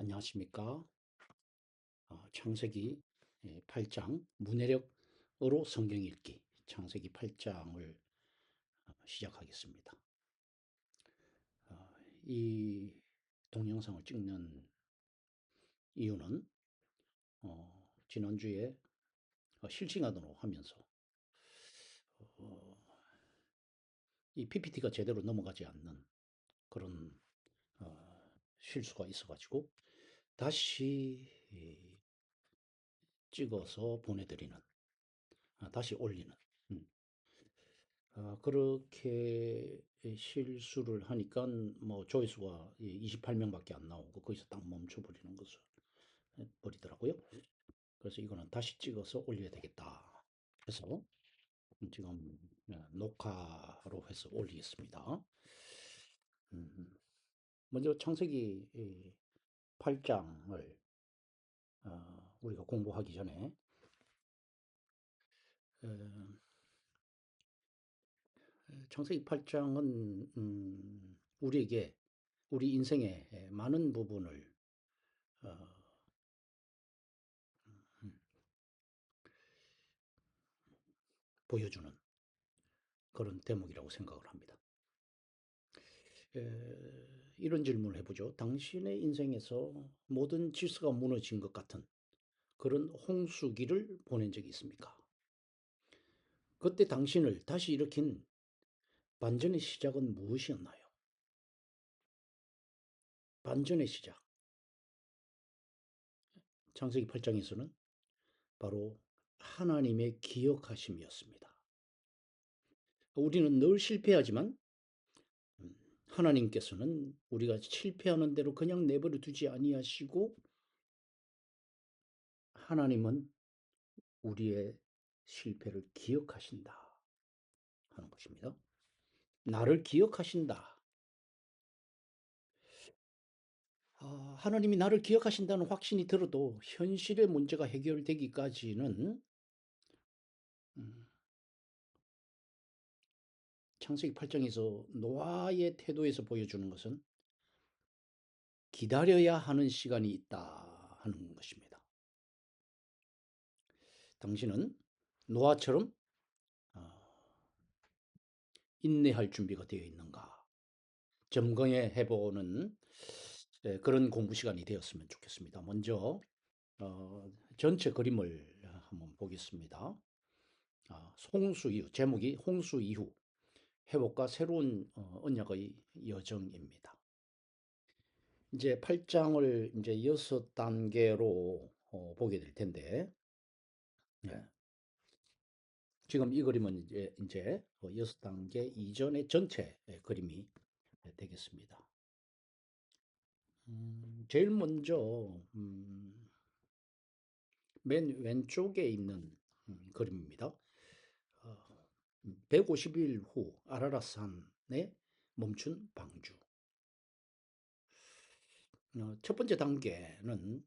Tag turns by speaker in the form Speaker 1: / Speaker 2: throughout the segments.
Speaker 1: 안녕하십니까. 창세기 8장 문해력으로 성경 읽기 창세기 8장을 시작하겠습니다. 이 동영상을 찍는 이유는 지난주에 실시간으로 하면서 어, 이 PPT가 제대로 넘어가지 않는 그런 실수가 있어가지고 다시 찍어서 보내드리는, 다시 올리는 그렇게 실수를 하니까 뭐 조회수가 28명밖에 안 나오고 거기서 딱 멈춰버리는 것을 버리더라고요. 그래서 이거는 다시 찍어서 올려야 되겠다. 그래서 지금 녹화로 해서 올리겠습니다. 먼저 창세기 8장을 우리가 공부하기 전에 창세기 8장은 우리에게 우리 인생의 많은 부분을 어, 보여주는 그런 대목이라고 생각을 합니다. 이런 질문을 해보죠. 당신의 인생에서 모든 질서가 무너진 것 같은 그런 홍수기를 보낸 적이 있습니까? 그때 당신을 다시 일으킨 반전의 시작은 무엇이었나요? 반전의 시작. 창세기 8장에서는 바로 하나님의 기억하심이었습니다. 우리는 늘 실패하지만 하나님께서는 우리가 실패하는 대로 그냥 내버려 두지 아니하시고 하나님은 우리의 실패를 기억하신다 하는 것입니다. 나를 기억하신다. 하나님이 나를 기억하신다는 확신이 들어도 현실의 문제가 해결되기까지는 창세기 8장에서 노아의 태도에서 보여주는 것은 기다려야 하는 시간이 있다 하는 것입니다. 당신은 노아처럼 인내할 준비가 되어 있는가 점검해 해보는 그런 공부 시간이 되었으면 좋겠습니다. 먼저 전체 그림을 한번 보겠습니다. 홍수 이후, 제목이 홍수 이후 회복과 새로운 언약의 여정입니다. 이제 8장을 이제 6단계로 보게 될 텐데, 네. 지금 이 그림은 이제 6단계 이전의 전체 그림이 되겠습니다. 제일 먼저 맨 왼쪽에 있는 그림입니다. 150일 후 아라랏산에 멈춘 방주. 첫 번째 단계는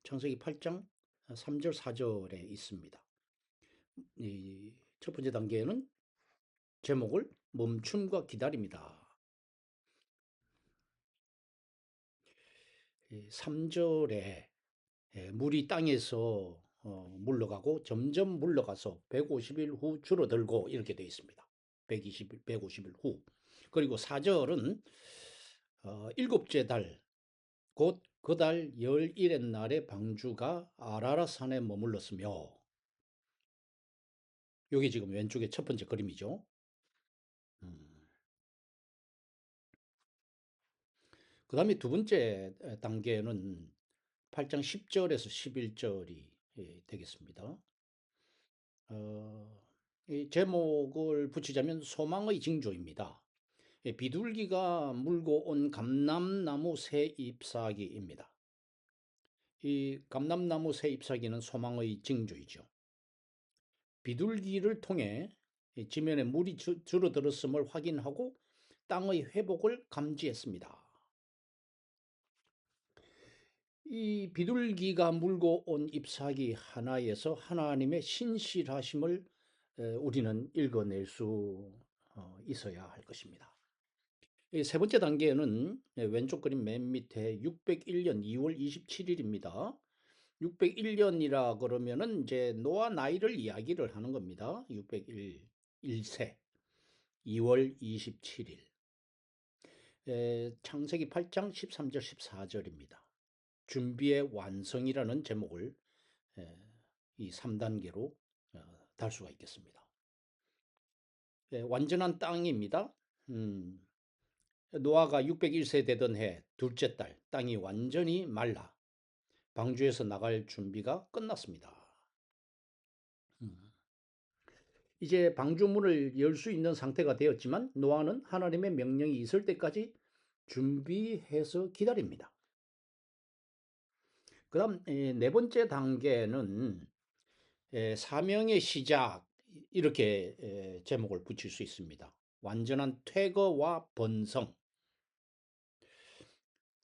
Speaker 1: 창세기 8장 3절 4절에 있습니다. 이 첫 번째 단계는 제목을 멈춤과 기다림이다. 3절에 물이 땅에서 물러가고 점점 물러가서 150일 후 줄어들고 이렇게 되어 있습니다. 150일 후. 그리고 4절은 일곱째 달, 곧 그 달 열일의 날에 방주가 아라랏산에 머물렀으며, 여기 지금 왼쪽에 첫 번째 그림이죠. 그 다음에 두 번째 단계는 8장 10절에서 11절이 되겠습니다. 이 제목을 붙이자면 소망의 징조입니다. 비둘기가 물고 온 감람나무 새 잎사귀입니다. 이 감람나무 새 잎사귀는 소망의 징조이죠. 비둘기를 통해 지면에 물이 줄어들었음을 확인하고 땅의 회복을 감지했습니다. 이 비둘기가 물고 온 잎사귀 하나에서 하나님의 신실하심을 우리는 읽어낼 수 있어야 할 것입니다. 세 번째 단계는 왼쪽 그림 맨 밑에 601년 2월 27일입니다. 601년이라 그러면은 이제 노아 나이를 이야기를 하는 겁니다. 601, 1세, 2월 27일. 창세기 8장 13절 14절입니다. 준비의 완성이라는 제목을 이 3단계로 달 수가 있겠습니다. 완전한 땅입니다. 노아가 601세 되던 해 둘째 달 땅이 완전히 말라 방주에서 나갈 준비가 끝났습니다. 이제 방주문을 열 수 있는 상태가 되었지만 노아는 하나님의 명령이 있을 때까지 준비해서 기다립니다. 그 다음 네 번째 단계는 사명의 시작 이렇게 제목을 붙일 수 있습니다. 완전한 퇴거와 번성.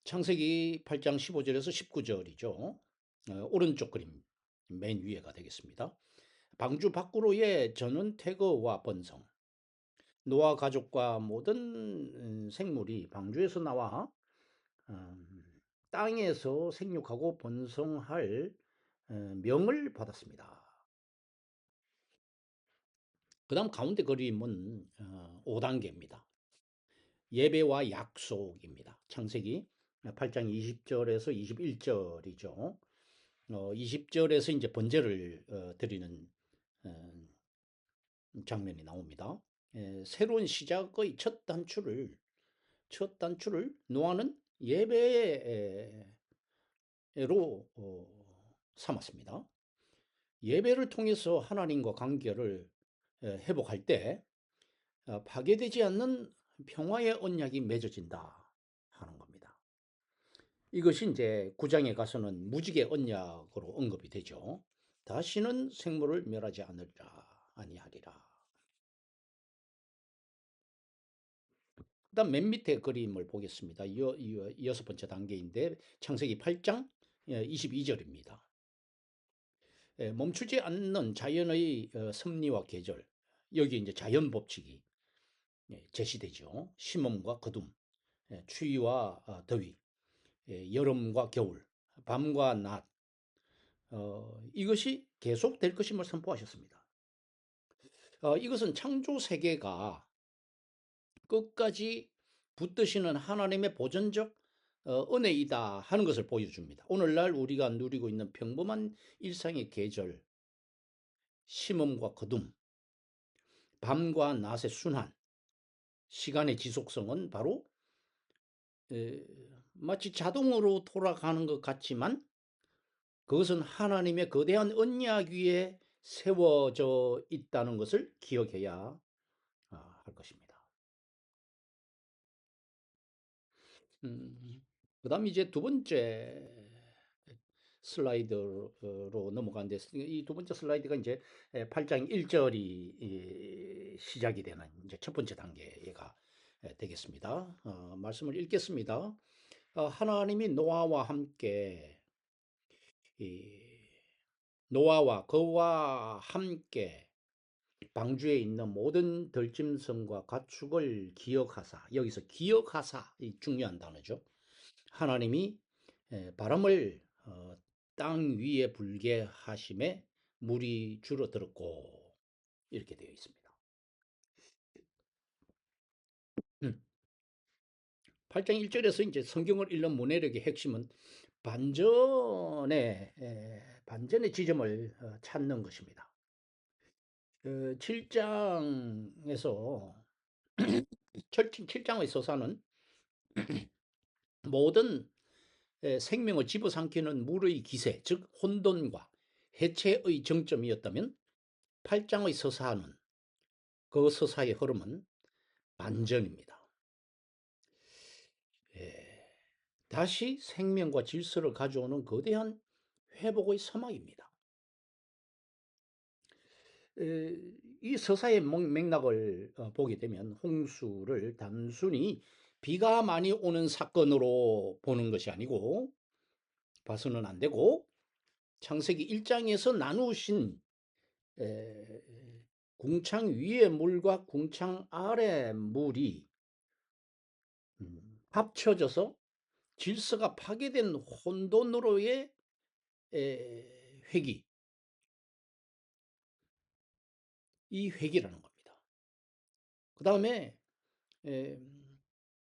Speaker 1: 창세기 8장 15절에서 19절이죠. 오른쪽 그림 맨 위에가 되겠습니다. 방주 밖으로의 전원 퇴거와 번성. 노아 가족과 모든 생물이 방주에서 나와 땅에서 생육하고 번성할 명을 받았습니다. 그 다음 가운데 그림은 5단계입니다. 예배와 약속입니다. 창세기 8장 20절에서 21절이죠. 20절에서 이제 번제를 드리는 장면이 나옵니다. 새로운 시작의 첫 단추를 노아는 예배로 삼았습니다. 예배를 통해서 하나님과 관계를 회복할 때 파괴되지 않는 평화의 언약이 맺어진다 하는 겁니다. 이것이 이제 9장에 가서는 무지개 언약으로 언급이 되죠. 다시는 생물을 멸하지 아니하리라. 그다음 맨 밑에 그림을 보겠습니다. 여섯 번째 단계인데 창세기 8장 22절입니다. 멈추지 않는 자연의 섭리와 계절, 여기 이제 자연 법칙이 제시되죠. 심음과 거둠, 추위와 더위, 여름과 겨울, 밤과 낮, 이것이 계속될 것임을 선포하셨습니다. 이것은 창조 세계가 끝까지 붙드시는 하나님의 보존적 은혜이다 하는 것을 보여줍니다. 오늘날 우리가 누리고 있는 평범한 일상의 계절, 심음과 거둠, 밤과 낮의 순환, 시간의 지속성은 바로 마치 자동으로 돌아가는 것 같지만 그것은 하나님의 거대한 언약 위에 세워져 있다는 것을 기억해야 할 것입니다. 그 다음 이제 두 번째 슬라이드로 넘어가는데 이 두 번째 슬라이드가 이제 8장 1절이 시작이 되는 이제 첫 번째 단계가 되겠습니다. 말씀을 읽겠습니다. 하나님이 노아와 함께 노아와 그와 함께 방주에 있는 모든 들짐승과 가축을 기억하사, 여기서 기억하사 이 중요한 단어죠. 하나님이 바람을 땅 위에 불게 하심에 물이 줄어들었고 이렇게 되어 있습니다. 8장 1절에서 이제 성경을 읽는 문해력의 핵심은 반전의 지점을 찾는 것입니다. 7장에서 7장의 서사는 모든 생명을 집어삼키는 물의 기세, 즉 혼돈과 해체의 정점이었다면 8장의 서사는 그 서사의 흐름은 반전입니다. 다시 생명과 질서를 가져오는 거대한 회복의 서막입니다. 이 서사의 맥락을 보게 되면 홍수를 단순히 비가 많이 오는 사건으로 보는 것이 아니고 봐서는 안 되고 창세기 1장에서 나누신 궁창 위의 물과 궁창 아래 물이 합쳐져서 질서가 파괴된 혼돈으로의 회귀, 이 회귀라는 겁니다. 그 다음에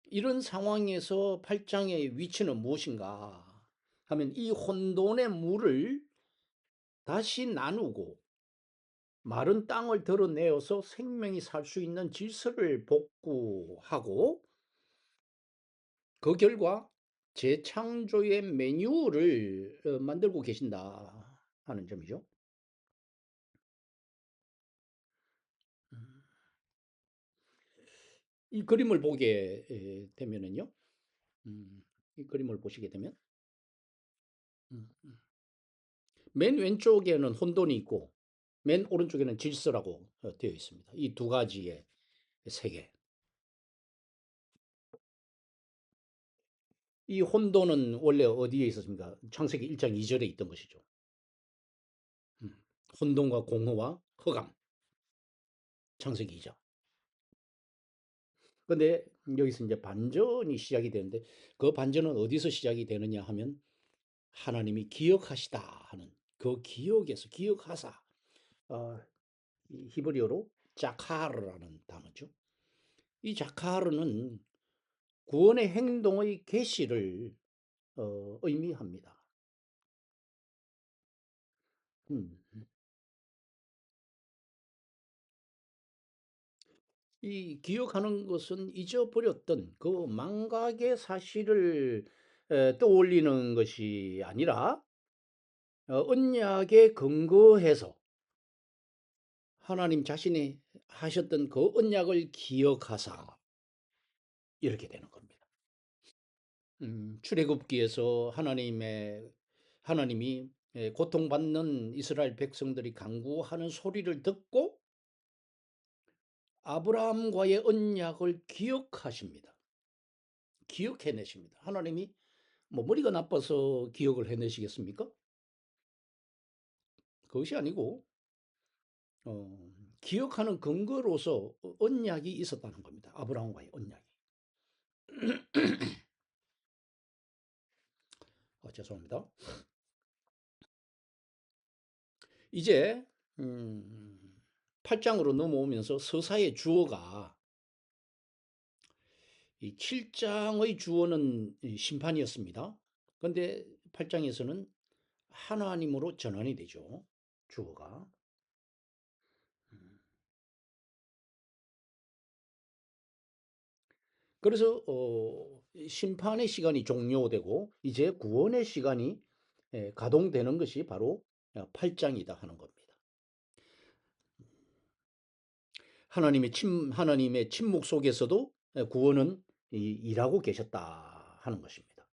Speaker 1: 이런 상황에서 8장의 위치는 무엇인가 하면 이 혼돈의 물을 다시 나누고 마른 땅을 드러내어서 생명이 살 수 있는 질서를 복구하고 그 결과 재창조의 매뉴얼을 만들고 계신다 하는 점이죠. 이 그림을 보게 되면은요. 이 그림을 보시게 되면 음, 맨 왼쪽에는 혼돈이 있고 맨 오른쪽에는 질서라고 되어 있습니다. 이 두 가지의 세계. 이 혼돈은 원래 어디에 있었습니까? 창세기 1장 2절에 있던 것이죠. 혼돈과 공허와 흑암. 창세기 2장. 근데 여기서 이제 반전이 시작이 되는데 그 반전은 어디서 시작이 되느냐 하면 하나님이 기억하시다 하는 그 기억에서 기억하사 이 히브리어로 자카르라는 단어죠. 이 자카르는 구원의 행동의 계시를 의미합니다. 음. 이 기억하는 것은 잊어버렸던 그 망각의 사실을 떠올리는 것이 아니라 언약에 근거해서 하나님 자신이 하셨던 그 언약을 기억하사 이렇게 되는 겁니다. 출애굽기에서 하나님이 고통받는 이스라엘 백성들이 간구하는 소리를 듣고 아브라함과의 언약을 기억하십니다. 기억해내십니다. 하나님이 뭐 머리가 나빠서 기억을 해내시겠습니까? 그것이 아니고 기억하는 근거로서 언약이 있었다는 겁니다. 아브라함과의 언약이. 죄송합니다. 이제 8장으로 넘어오면서 서사의 주어가 이 7장의 주어는 심판이었습니다. 그런데 8장에서는 하나님으로 전환이 되죠. 주어가. 그래서 심판의 시간이 종료되고 이제 구원의 시간이 가동되는 것이 바로 8장이다 하는 겁니다. 하나님의 침묵 속에서도 구원은 일하고 계셨다 하는 것입니다.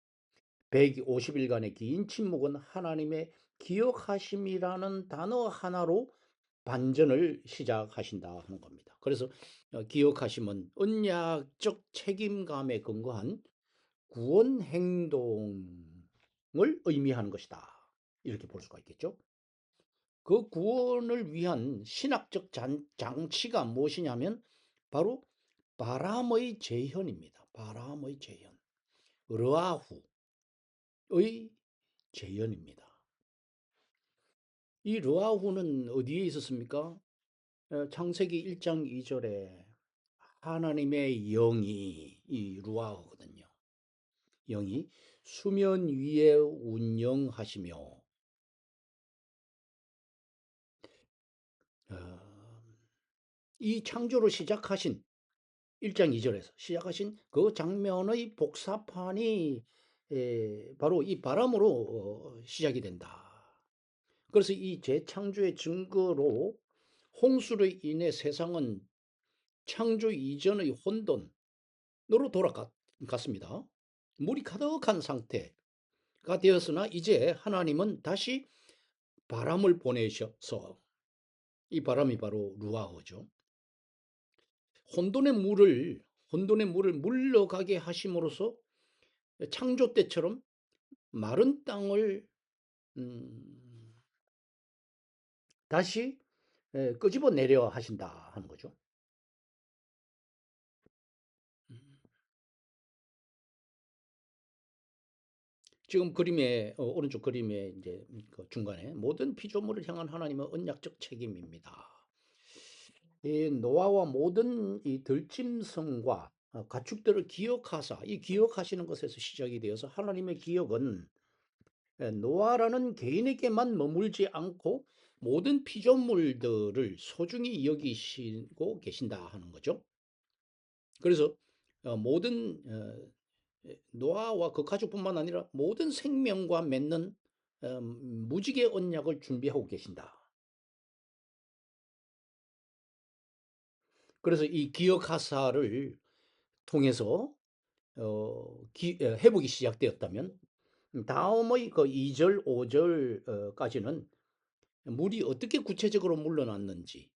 Speaker 1: 150일간의 긴 침묵은 하나님의 기억하심이라는 단어 하나로 반전을 시작하신다 하는 겁니다. 그래서 기억하심은 언약적 책임감에 근거한 구원 행동을 의미하는 것이다. 이렇게 볼 수가 있겠죠. 그 구원을 위한 신학적 장치가 무엇이냐면 바로 바람의 재현입니다. 바람의 재현. 르아후의 재현입니다. 이 르아후는 어디에 있었습니까? 창세기 1장 2절에 하나님의 영이 이 루아흐거든요. 영이 수면 위에 운영하시며 이 창조를 시작하신 1장 2절에서 시작하신 그 장면의 복사판이 바로 이 바람으로 시작이 된다. 그래서 이 재창조의 증거로 홍수로 인해 세상은 창조 이전의 혼돈으로 돌아갔습니다. 물이 가득한 상태가 되었으나 이제 하나님은 다시 바람을 보내셔서 이 바람이 바로 루아흐죠. 혼돈의 물을 물러가게 하심으로써 창조 때처럼 마른 땅을 다시 끄집어 내려 하신다 하는 거죠. 지금 그림의 오른쪽 그림의 이제 그 중간에 모든 피조물을 향한 하나님의 언약적 책임입니다. 이 노아와 모든 이 들짐승과 가축들을 기억하사 이 기억하시는 것에서 시작이 되어서 하나님의 기억은 노아라는 개인에게만 머물지 않고 모든 피조물들을 소중히 여기시고 계신다 하는 거죠. 그래서 모든 노아와 그 가족뿐만 아니라 모든 생명과 맺는 무지개 언약을 준비하고 계신다. 그래서 이 기억하사를 통해서 회복이 시작되었다면 다음의 그 2절, 5절까지는 물이 어떻게 구체적으로 물러났는지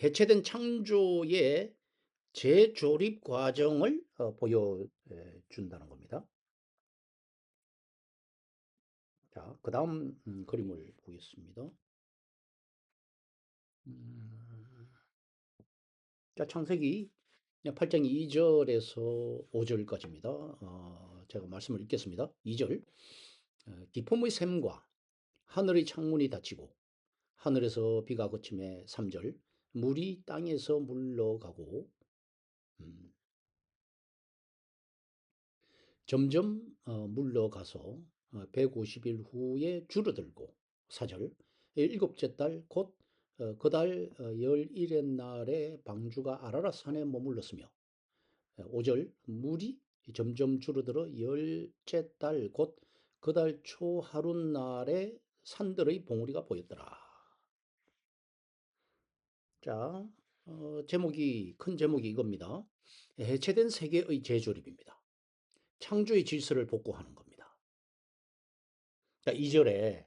Speaker 1: 해체된 창조의 재조립 과정을 보여준다는 겁니다. 자, 그 다음 그림을 보겠습니다. 자, 창세기 8장 2절에서 5절까지입니다. 제가 말씀을 읽겠습니다. 2절. 기품의 샘과 하늘의 창문이 닫히고 하늘에서 비가 그침에 3절. 물이 땅에서 물러가고 점점 물러가서 150일 후에 줄어들고 4절. 일곱째 달 곧 그 달 열일의 날에 방주가 아라랏 산에 머물렀으며 5절. 물이 점점 줄어들어 열째 달 곧 그 달 초 하룻날에 산들의 봉우리가 보였더라. 자, 큰 제목이 이겁니다. 해체된 세계의 재조립입니다. 창조의 질서를 복구하는 겁니다. 자, 2절에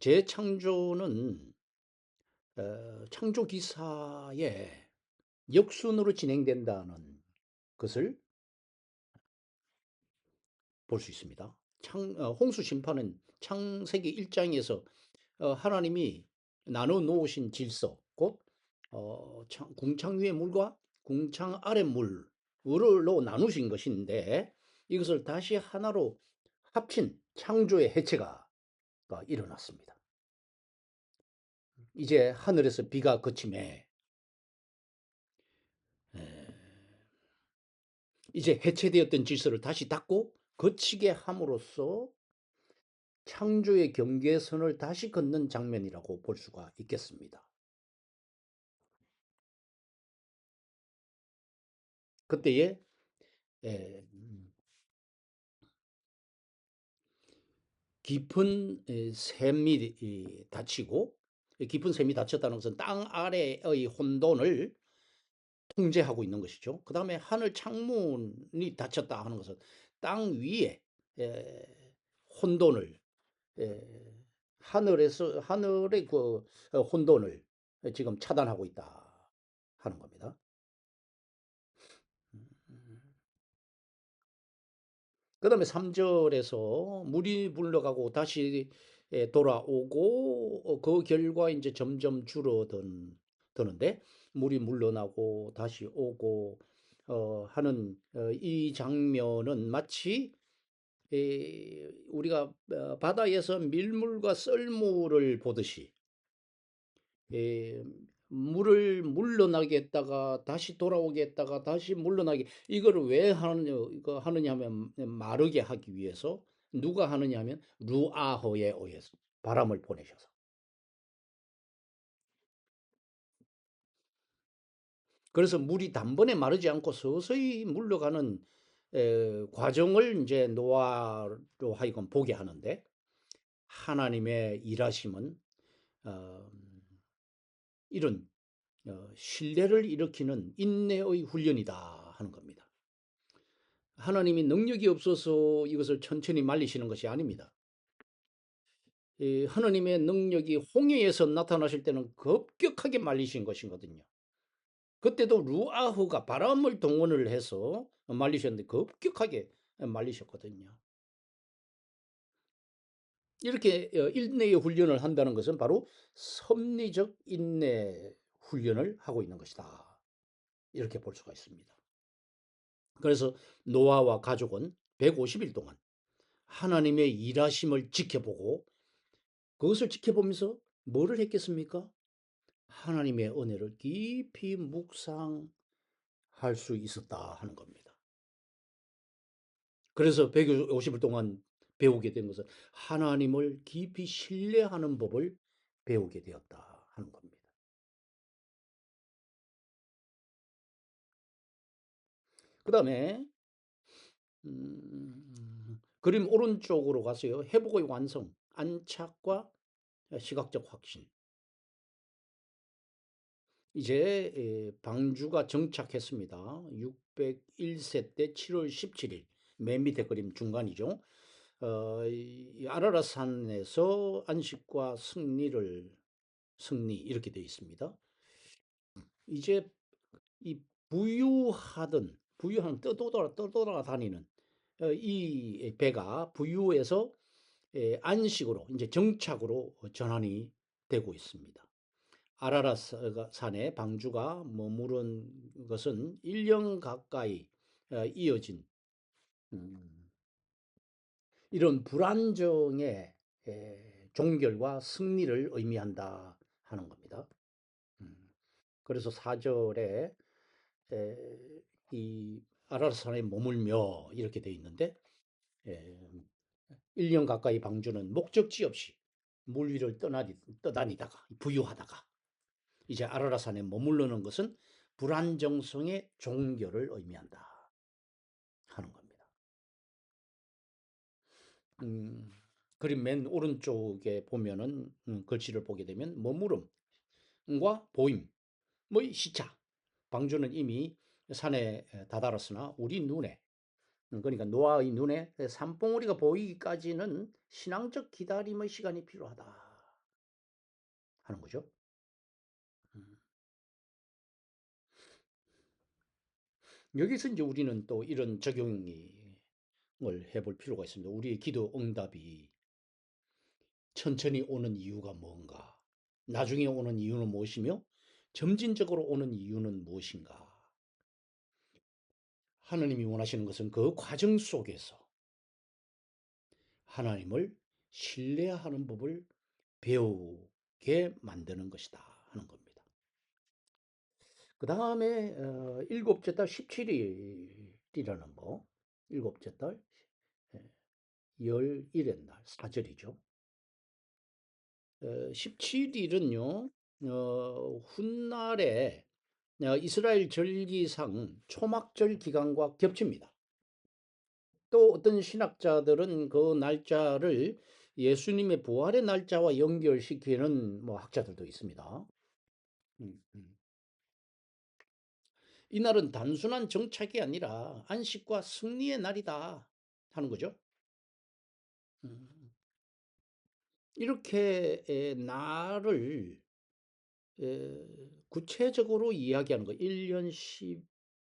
Speaker 1: 재창조는 창조 기사의 역순으로 진행된다는 것을 볼 수 있습니다. 홍수 심판은 창세기 1장에서 하나님이 나눠 놓으신 질서, 곧 궁창 위의 물과 궁창 아래 물로 나누신 것인데 이것을 다시 하나로 합친 창조의 해체가 일어났습니다. 이제 하늘에서 비가 그침에 이제 해체되었던 질서를 다시 닫고 거치게 함으로써 창조의 경계선을 다시 걷는 장면이라고 볼 수가 있겠습니다. 그때에 깊은 샘이 닫히고 깊은 샘이 닫혔다는 것은 땅 아래의 혼돈을 통제하고 있는 것이죠. 그 다음에 하늘 창문이 닫혔다 하는 것은 땅 위에 혼돈을 하늘의 그 혼돈을 지금 차단하고 있다 하는 겁니다. 그 다음에 3절에서 물이 물러가고 다시 돌아오고 그 결과 이제 점점 줄어드는데 물이 물러나고 다시 오고 하는 이 장면은 마치 우리가 바다에서 밀물과 썰물을 보듯이 물을 물러나게 했다가 다시 돌아오게 했다가 다시 물러나게 이거를 왜 하느냐 하면 마르게 하기 위해서 누가 하느냐 하면 루아허에 의해서 바람을 보내셔서 그래서 물이 단번에 마르지 않고 서서히 물러가는 과정을 이제 노아로 하여금 보게 하는데 하나님의 일하심은 어, 이런 신뢰를 일으키는 인내의 훈련이다 하는 겁니다. 하나님이 능력이 없어서 이것을 천천히 말리시는 것이 아닙니다. 하나님의 능력이 홍해에서 나타나실 때는 급격하게 말리신 것이거든요. 그때도 루아흐가 바람을 동원을 해서 말리셨는데 급격하게 말리셨거든요. 이렇게 인내의 훈련을 한다는 것은 바로 섭리적 인내 훈련을 하고 있는 것이다. 이렇게 볼 수가 있습니다. 그래서 노아와 가족은 150일 동안 하나님의 일하심을 지켜보고 그것을 지켜보면서 뭐를 했겠습니까? 하나님의 은혜를 깊이 묵상할 수 있었다 하는 겁니다. 그래서 150일 동안 배우게 된 것은 하나님을 깊이 신뢰하는 법을 배우게 되었다 하는 겁니다. 그 다음에 그림 오른쪽으로 가세요. 회복의 완성, 안착과 시각적 확신. 이제 방주가 정착했습니다. 601세 때 7월 17일 맨 밑에 그림 중간이죠. 이 아라라산에서 안식과 승리 이렇게 되어 있습니다. 이제 이 부유하는 떠돌아 다니는 이 배가 부유에서 안식으로 이제 정착으로 전환이 되고 있습니다. 아라라산에 방주가 머무른 것은 1년 가까이 이어진 이런 불안정의 종결과 승리를 의미한다 하는 겁니다. 음, 그래서 4절에 이 아라라산에 머물며 이렇게 되어 있는데 1년 가까이 방주는 목적지 없이 물 위를 떠다니다가 부유하다가 이제 아라라산에 머무르는 것은 불안정성의 종결을 의미한다 하는 겁니다. 그림 맨 오른쪽에 보면은 글씨를 보게 되면 머무름과 보임, 뭐 시차. 방주는 이미 산에 다다랐으나 우리 눈에 그러니까 노아의 눈에 산봉우리가 보이기까지는 신앙적 기다림의 시간이 필요하다 하는 거죠. 여기서 이제 우리는 또 이런 적용을 해볼 필요가 있습니다. 우리의 기도 응답이 천천히 오는 이유가 뭔가? 나중에 오는 이유는 무엇이며 점진적으로 오는 이유는 무엇인가? 하나님이 원하시는 것은 그 과정 속에서 하나님을 신뢰하는 법을 배우게 만드는 것이다 하는 겁니다. 그 다음에 일곱째 달 17일이라는 거, 일곱째 달 열일의 날, 사절이죠. 17일은요, 훗날에 이스라엘 절기상 초막절 기간과 겹칩니다. 또 어떤 신학자들은 그 날짜를 예수님의 부활의 날짜와 연결시키는 뭐 학자들도 있습니다. 이날은 단순한 정착이 아니라 안식과 승리의 날이다 하는 거죠. 음, 이렇게 날을 구체적으로 이야기하는 거. 1년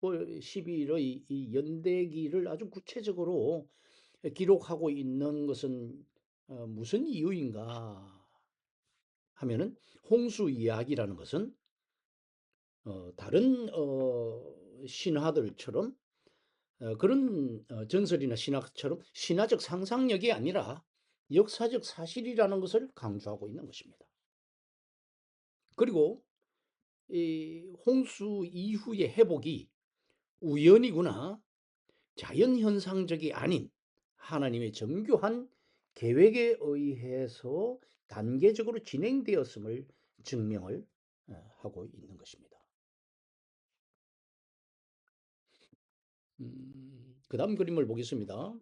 Speaker 1: 10월 12일의 이 연대기를 아주 구체적으로 기록하고 있는 것은 무슨 이유인가 하면은 홍수 이야기라는 것은 다른 신화들처럼 그런 전설이나 신화처럼 신화적 상상력이 아니라 역사적 사실이라는 것을 강조하고 있는 것입니다. 그리고 이 홍수 이후의 회복이 우연이구나 자연현상적이 아닌 하나님의 정교한 계획에 의해서 단계적으로 진행되었음을 증명을 하고 있는 것입니다. 그 다음 그림을 보겠습니다.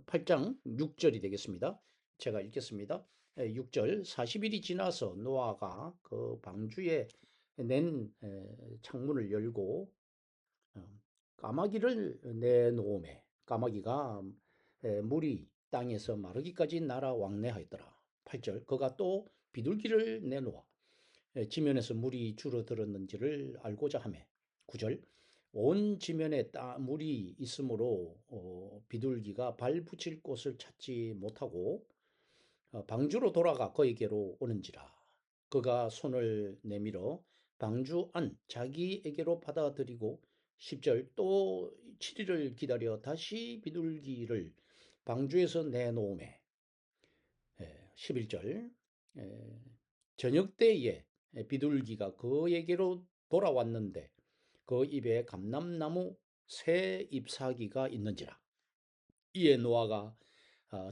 Speaker 1: 8장 6절이 되겠습니다. 제가 읽겠습니다. 6절 40일이 지나서 노아가 그 방주에 낸 창문을 열고 까마귀를 내놓음에 까마귀가 물이 땅에서 마르기까지 날아 왕래하였더라. 8절 그가 또 비둘기를 내놓아 지면에서 물이 줄어들었는지를 알고자 하매 9절 온 지면에 물이 있으므로 비둘기가 발 붙일 곳을 찾지 못하고 방주로 돌아가 그에게로 오는지라 그가 손을 내밀어 방주 안 자기에게로 받아들이고 10절 또 7일을 기다려 다시 비둘기를 방주에서 내놓음에 11절 저녁 때에 비둘기가 그에게로 돌아왔는데 그 입에 감람나무 새 잎사귀가 있는지라 이에 노아가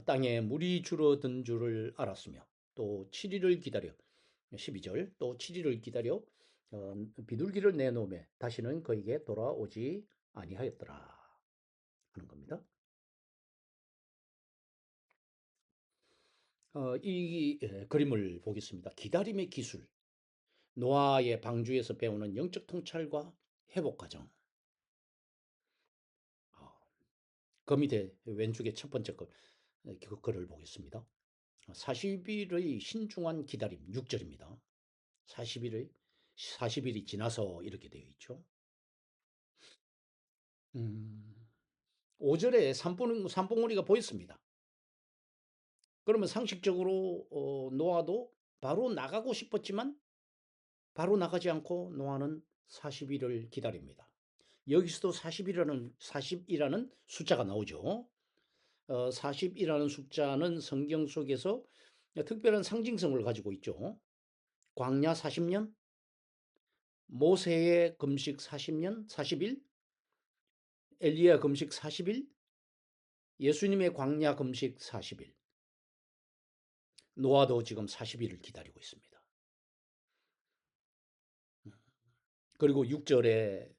Speaker 1: 땅에 물이 줄어든 줄을 알았으며 또 7일을 기다려 12절 또 7일을 기다려 비둘기를 내놓음에 다시는 그에게 돌아오지 아니하였더라 하는 겁니다. 이 그림을 보겠습니다. 기다림의 기술, 노아의 방주에서 배우는 영적 통찰과 회복 과정. 어, 그 밑에 왼쪽에 첫 번째 그 글을 보겠습니다. 40일의 신중한 기다림 6절입니다. 40일이 지나서 이렇게 되어 있죠. 5절에 산봉우리가 보였습니다. 그러면 상식적으로 노아도 바로 나가고 싶었지만 바로 나가지 않고 노아는 40일을 기다립니다. 여기서도 40이라는 숫자가 나오죠. 40이라는 숫자는 성경 속에서 특별한 상징성을 가지고 있죠. 광야 40년, 모세의 금식 40년, 40일, 엘리야 금식 40일, 예수님의 광야 금식 40일, 노아도 지금 40일을 기다리고 있습니다. 그리고 6절에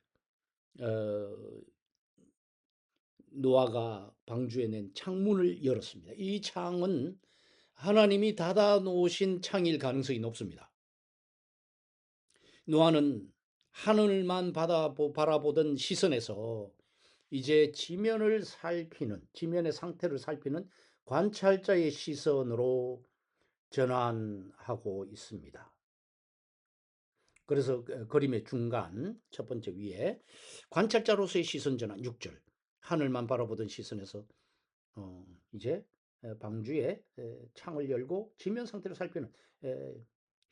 Speaker 1: 노아가 방주에 낸 창문을 열었습니다. 이 창은 하나님이 닫아 놓으신 창일 가능성이 높습니다. 노아는 하늘만 바라보던 시선에서 이제 지면의 상태를 살피는 관찰자의 시선으로 전환하고 있습니다. 그래서 그림의 중간 첫 번째 위에 관찰자로서의 시선 전환 6절 하늘만 바라보던 시선에서 이제 방주에 창을 열고 지면 상태를 살피는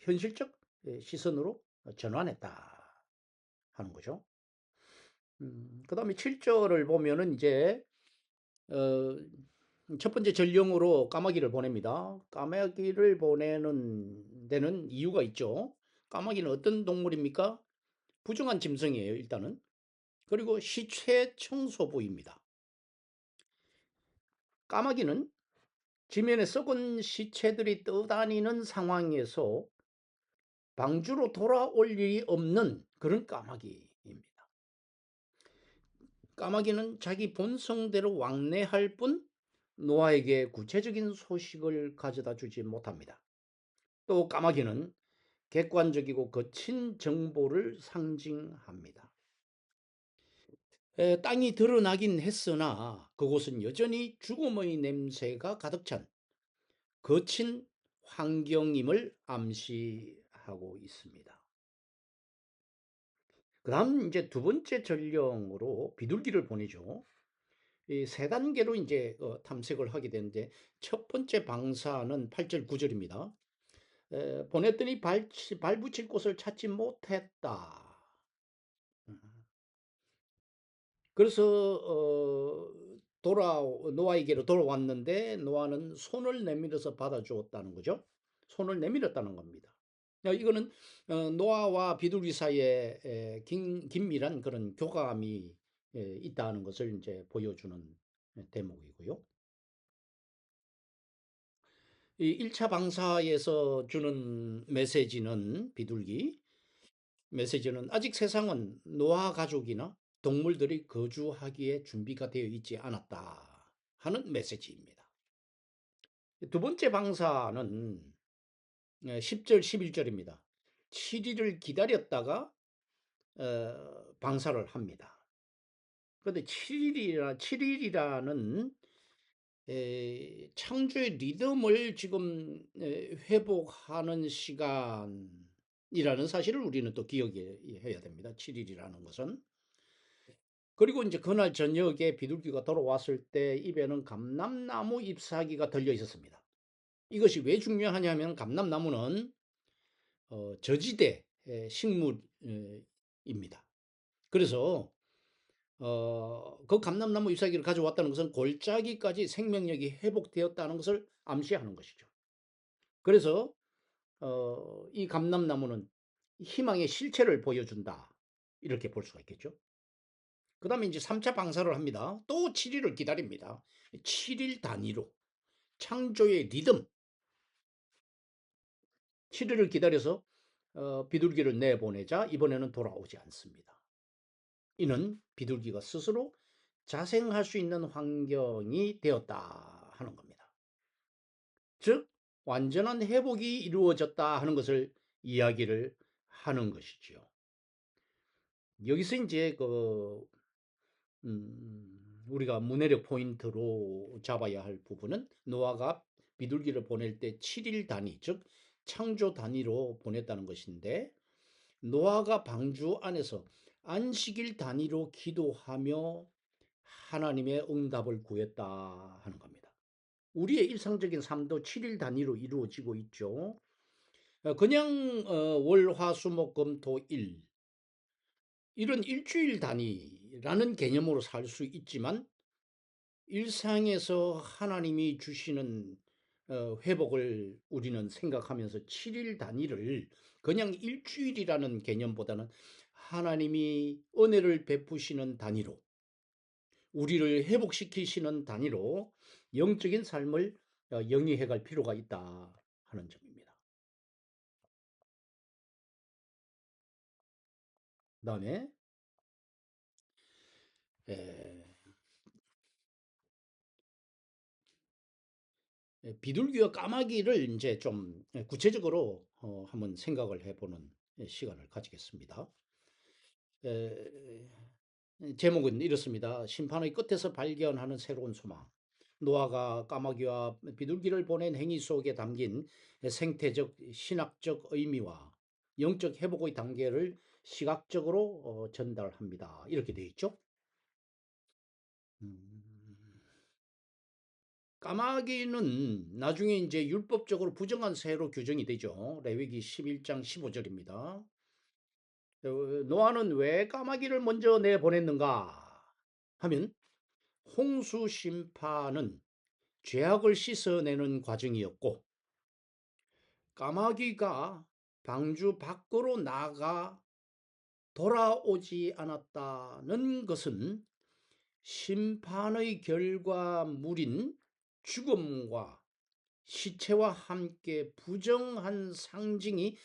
Speaker 1: 현실적 시선으로 전환했다 하는 거죠. 그 다음에 7절을 보면은 이제 첫 번째 전령으로 까마귀를 보냅니다. 까마귀를 보내는 데는 이유가 있죠. 까마귀는 어떤 동물입니까? 부정한 짐승이에요, 일단은. 그리고 시체 청소부입니다. 까마귀는 지면에 썩은 시체들이 떠다니는 상황에서 방주로 돌아올 일이 없는 그런 까마귀입니다. 까마귀는 자기 본성대로 왕래할 뿐 노아에게 구체적인 소식을 가져다 주지 못합니다. 또 까마귀는 객관적이고 거친 정보를 상징합니다. 땅이 드러나긴 했으나 그곳은 여전히 죽음의 냄새가 가득 찬 거친 환경임을 암시하고 있습니다. 그 다음 이제 두 번째 전령으로 비둘기를 보내죠. 이 세 단계로 이제 탐색을 하게 되는데 첫 번째 방사는 8절 9절입니다. 보냈더니 발붙일 곳을 찾지 못했다. 그래서 노아에게로 돌아왔는데 노아는 손을 내밀어서 받아주었다는 거죠. 손을 내밀었다는 겁니다. 이거는 노아와 비둘기 사이에 긴밀한 그런 교감이 있다는 것을 이제 보여주는 대목이고요. 이 1차 방사에서 주는 비둘기 메시지는 아직 세상은 노아 가족이나 동물들이 거주하기에 준비가 되어 있지 않았다 하는 메시지입니다. 두 번째 방사는 10절 11절입니다. 7일을 기다렸다가 방사를 합니다. 그런데 7일이라는 창조의 리듬을 지금 회복하는 시간이라는 사실을 우리는 또 기억해야 됩니다. 7일이라는 것은. 그리고 이제 그날 저녁에 비둘기가 돌아왔을 때 입에는 감람나무 잎사귀가 들려 있었습니다. 이것이 왜 중요하냐면 감람나무는 저지대 식물입니다. 그래서 그 감람나무 잎사귀를 가져왔다는 것은 골짜기까지 생명력이 회복되었다는 것을 암시하는 것이죠. 그래서 이 감람나무는 희망의 실체를 보여준다, 이렇게 볼 수가 있겠죠. 그 다음에 이제 3차 방사를 합니다. 또 7일을 기다립니다. 7일 단위로 창조의 리듬, 7일을 기다려서 비둘기를 내보내자 이번에는 돌아오지 않습니다. 이는 비둘기가 스스로 자생할 수 있는 환경이 되었다 하는 겁니다. 즉 완전한 회복이 이루어졌다 하는 것을 이야기를 하는 것이지요. 여기서 이제 우리가 문해력 포인트로 잡아야 할 부분은 노아가 비둘기를 보낼 때 7일 단위, 즉 창조 단위로 보냈다는 것인데, 노아가 방주 안에서 안식일 단위로 기도하며 하나님의 응답을 구했다 하는 겁니다. 우리의 일상적인 삶도 7일 단위로 이루어지고 있죠. 그냥 월, 화, 수, 목, 금, 토, 일, 이런 일주일 단위라는 개념으로 살 수 있지만, 일상에서 하나님이 주시는 회복을 우리는 생각하면서 7일 단위를 그냥 일주일이라는 개념보다는 하나님이 은혜를 베푸시는 단위로, 우리를 회복시키시는 단위로 영적인 삶을 영위해 갈 필요가 있다 하는 점입니다. 그 다음에 비둘기와 까마귀를 이제 좀 구체적으로 한번 생각을 해보는 시간을 가지겠습니다. 제목은 이렇습니다. 심판의 끝에서 발견하는 새로운 소망. 노아가 까마귀와 비둘기를 보낸 행위 속에 담긴 생태적, 신학적 의미와 영적 회복의 단계를 시각적으로 전달합니다. 이렇게 되어 있죠. 까마귀는 나중에 이제 율법적으로 부정한 새로 규정이 되죠. 레위기 11장 15절입니다. 노아는 왜 까마귀를 먼저 내보냈는가 하면, 홍수 심판은 죄악을 씻어내는 과정이었고, 까마귀가 방주 밖으로 나가 돌아오지 않았다는 것은 심판의 결과물인 죽음과 시체와 함께 부정한 상징이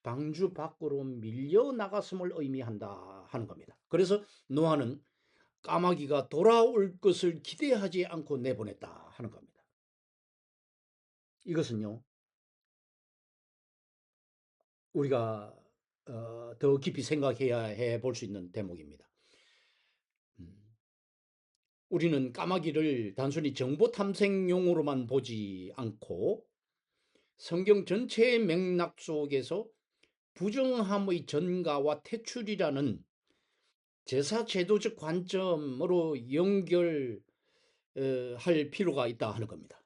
Speaker 1: 방주 밖으로 밀려 나갔음을 의미한다 하는 겁니다. 그래서 노아는 까마귀가 돌아올 것을 기대하지 않고 내보냈다 하는 겁니다. 이것은요, 우리가 더 깊이 생각해야 해 볼 수 있는 대목입니다. 우리는 까마귀를 단순히 정보 탐색용으로만 보지 않고 성경 전체의 맥락 속에서 부정함의 전가와 퇴출이라는 제사 제도적 관점으로 연결할 필요가 있다 하는 겁니다.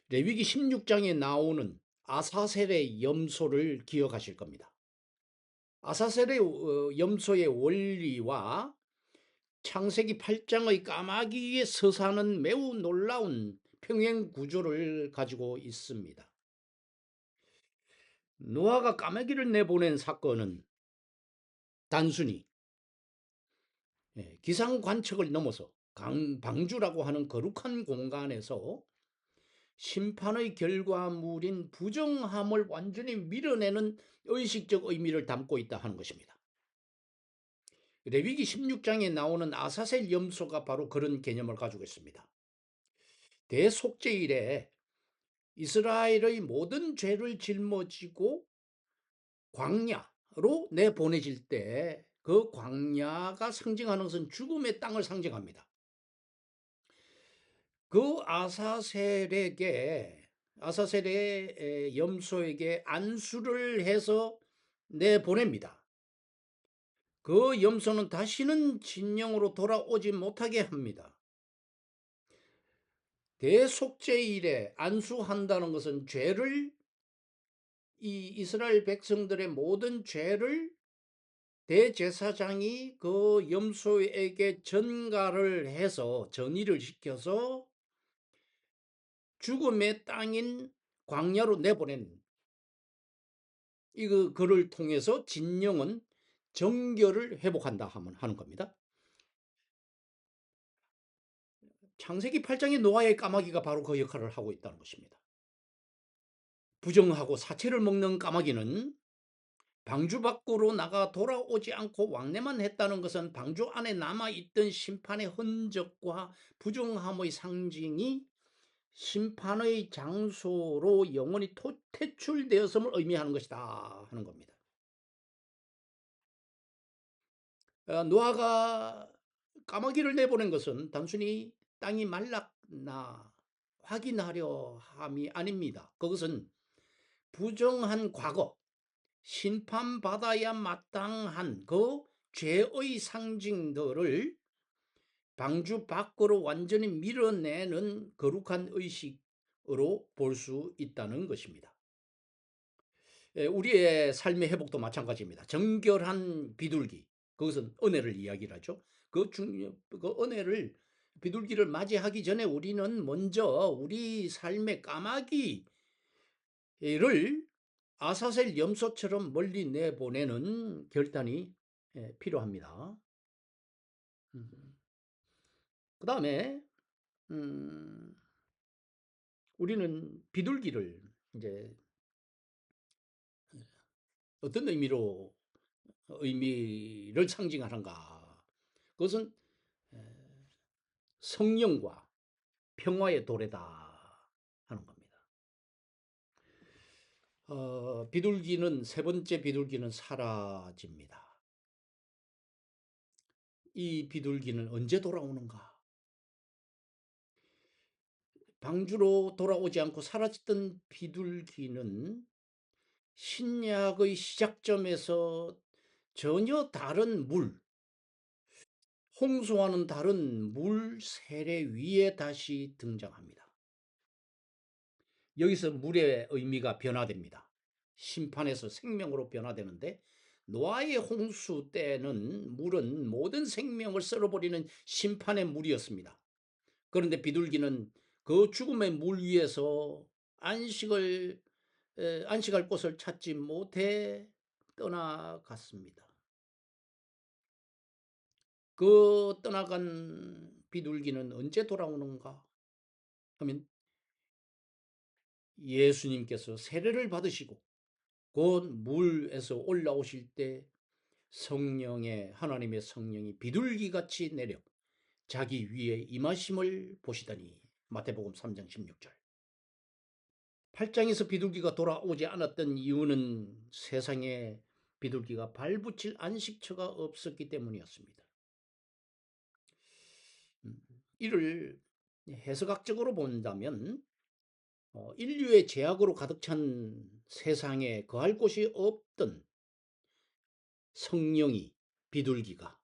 Speaker 1: 레위기 16장에 나오는 아사셀의 염소를 기억하실 겁니다. 아사셀의 염소의 원리와 창세기 8장의 까마귀의 서사는 매우 놀라운 평행 구조를 가지고 있습니다. 노아가 까마귀를 내보낸 사건은 단순히 기상 관측을 넘어서 방주라고 하는 거룩한 공간에서 심판의 결과물인 부정함을 완전히 밀어내는 의식적 의미를 담고 있다 하는 것입니다. 레위기 16장에 나오는 아사셀 염소가 바로 그런 개념을 가지고 있습니다. 대속죄 이래 이스라엘의 모든 죄를 짊어지고 광야로 내보내질 때 그 광야가 상징하는 것은 죽음의 땅을 상징합니다. 그 아사셀의 염소에게 안수를 해서 내보냅니다. 그 염소는 다시는 진영으로 돌아오지 못하게 합니다. 대속죄일에 안수한다는 것은 이 이스라엘 백성들의 모든 죄를 대제사장이 그 염소에게 전가를 해서 전이를 시켜서 죽음의 땅인 광야로 내보낸 그를 통해서 진영은 정결을 회복한다 하는 겁니다. 창세기 8장의 노아의 까마귀가 바로 그 역할을 하고 있다는 것입니다. 부정하고 사체를 먹는 까마귀는 방주 밖으로 나가 돌아오지 않고 왕래만 했다는 것은 방주 안에 남아있던 심판의 흔적과 부정함의 상징이 심판의 장소로 영원히 퇴출되었음을 의미하는 것이다 하는 겁니다. 노아가 까마귀를 내보낸 것은 단순히 땅이 말랐나 확인하려 함이 아닙니다. 그것은 부정한 과거, 심판받아야 마땅한 그 죄의 상징들을 방주 밖으로 완전히 밀어내는 거룩한 의식으로 볼 수 있다는 것입니다. 우리의 삶의 회복도 마찬가지입니다. 정결한 비둘기, 그것은 은혜를 이야기를 하죠. 그 은혜를, 비둘기를 맞이하기 전에 우리는 먼저 우리 삶의 까마귀를 아사셀 염소처럼 멀리 내보내는 결단이 필요합니다. 그 다음에 우리는 비둘기를 이제 어떤 의미를 상징하는가? 그것은 성령과 평화의 도래다 하는 겁니다. 비둘기는, 세 번째 비둘기는 사라집니다. 이 비둘기는 언제 돌아오는가? 방주로 돌아오지 않고 사라졌던 비둘기는 신약의 시작점에서 전혀 다른 홍수와는 다른 물 세례 위에 다시 등장합니다. 여기서 물의 의미가 변화됩니다. 심판에서 생명으로 변화되는데, 노아의 홍수 때는 물은 모든 생명을 썰어버리는 심판의 물이었습니다. 그런데 비둘기는 그 죽음의 물 위에서 안식할 곳을 찾지 못해 떠나갔습니다. 그 떠나간 비둘기는 언제 돌아오는가 하면, 예수님께서 세례를 받으시고 곧 물에서 올라오실 때 하나님의 성령이 비둘기같이 내려 자기 위에 임하심을 보시더니, 마태복음 3장 16절. 8장에서 비둘기가 돌아오지 않았던 이유는 세상에 비둘기가 발붙일 안식처가 없었기 때문이었습니다. 이를 해석학적으로 본다면 인류의 죄악으로 가득 찬 세상에 거할 곳이 없던 성령이, 비둘기가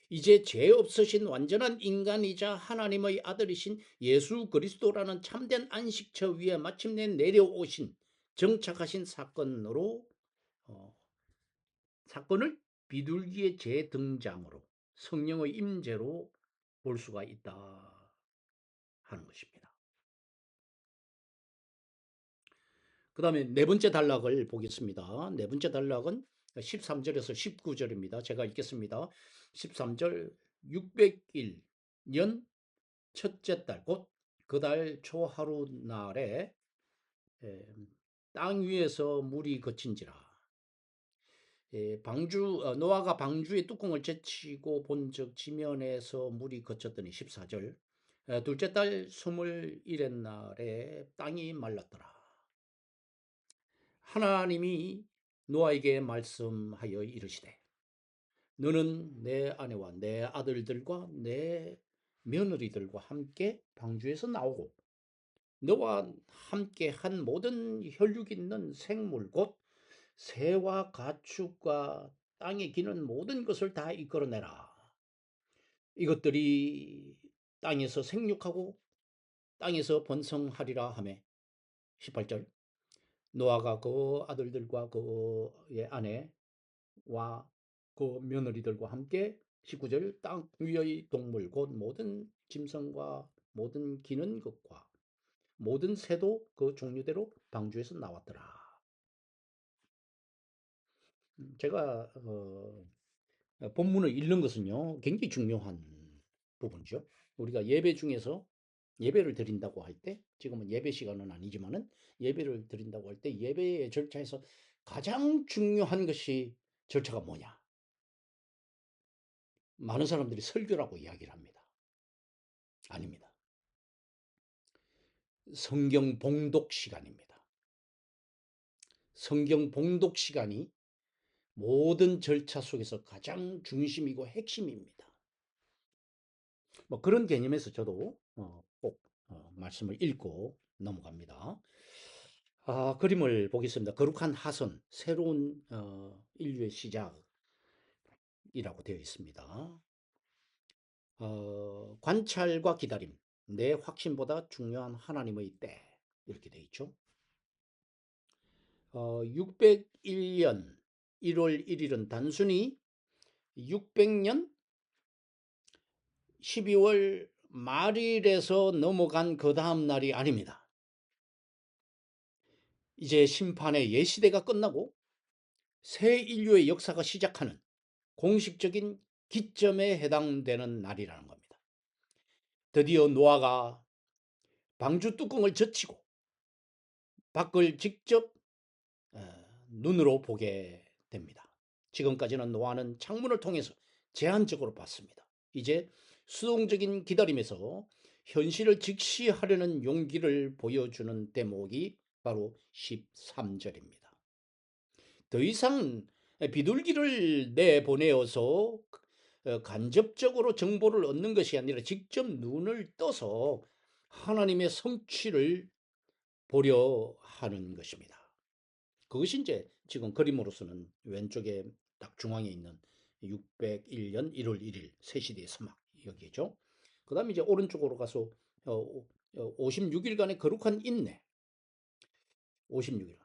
Speaker 1: 이제 죄 없으신 완전한 인간이자 하나님의 아들이신 예수 그리스도라는 참된 안식처 위에 마침내 내려오신, 정착하신 사건을 비둘기의 재등장으로, 성령의 임재로 볼 수가 있다 하는 것입니다. 그 다음에 네 번째 단락을 보겠습니다. 네 번째 단락은 13절에서 19절입니다. 제가 읽겠습니다. 13절, 601년 첫째 달, 곧 그 달 초하루 날에 땅 위에서 물이 그친지라. 노아가 방주의 뚜껑을 제치고 본즉 지면에서 물이 그쳤더니, 14절, 둘째 달 21의 날에 땅이 말랐더라. 하나님이 노아에게 말씀하여 이르시되, 너는 내 아내와 내 아들들과 내 며느리들과 함께 방주에서 나오고 너와 함께 한 모든 혈육 있는 생물 곧 새와 가축과 땅에 기는 모든 것을 다 이끌어내라. 이것들이 땅에서 생육하고 땅에서 번성하리라 하매, 18절, 노아가 그 아들들과 그의 아내 그 며느리들과 함께 19절 땅 위의 동물 곧 모든 짐승과 모든 기는 것과 모든 새도 그 종류대로 방주에서 나왔더라. 제가 본문을 읽는 것은요 굉장히 중요한 부분이죠. 우리가 예배 중에서 예배를 드린다고 할 때, 지금은 예배 시간은 아니지만은 예배를 드린다고 할 때 예배의 절차에서 가장 중요한 것이 절차가 뭐냐? 많은 사람들이 설교라고 이야기를 합니다. 아닙니다. 성경 봉독 시간입니다. 성경 봉독 시간이 모든 절차 속에서 가장 중심이고 핵심입니다. 뭐 그런 개념에서 저도 꼭 말씀을 읽고 넘어갑니다. 그림을 보겠습니다. 거룩한 하선, 새로운 인류의 시작이라고 되어 있습니다. 관찰과 기다림, 내 확신보다 중요한 하나님의 때, 이렇게 되어 있죠. 601년 1월 1일은 단순히 600년 12월 말일에서 넘어간 그 다음 날이 아닙니다. 이제 심판의 예시대가 끝나고 새 인류의 역사가 시작하는 공식적인 기점에 해당되는 날이라는 겁니다. 드디어 노아가 방주 뚜껑을 젖히고 밖을 직접 눈으로 보게 됩니다. 지금까지는 노아는 창문을 통해서 제한적으로 봤습니다. 이제 수동적인 기다림에서 현실을 직시하려는 용기를 보여주는 대목이 바로 13절입니다. 더 이상 비둘기를 내보내어서 간접적으로 정보를 얻는 것이 아니라 직접 눈을 떠서 하나님의 성취를 보려 하는 것입니다. 그것이 이제 지금 그림으로서는 왼쪽에 딱 중앙에 있는 601년 1월 1일 새시대의 사막 여기죠. 그 다음에 이제 오른쪽으로 가서 56일간의 거룩한 인내. 56일.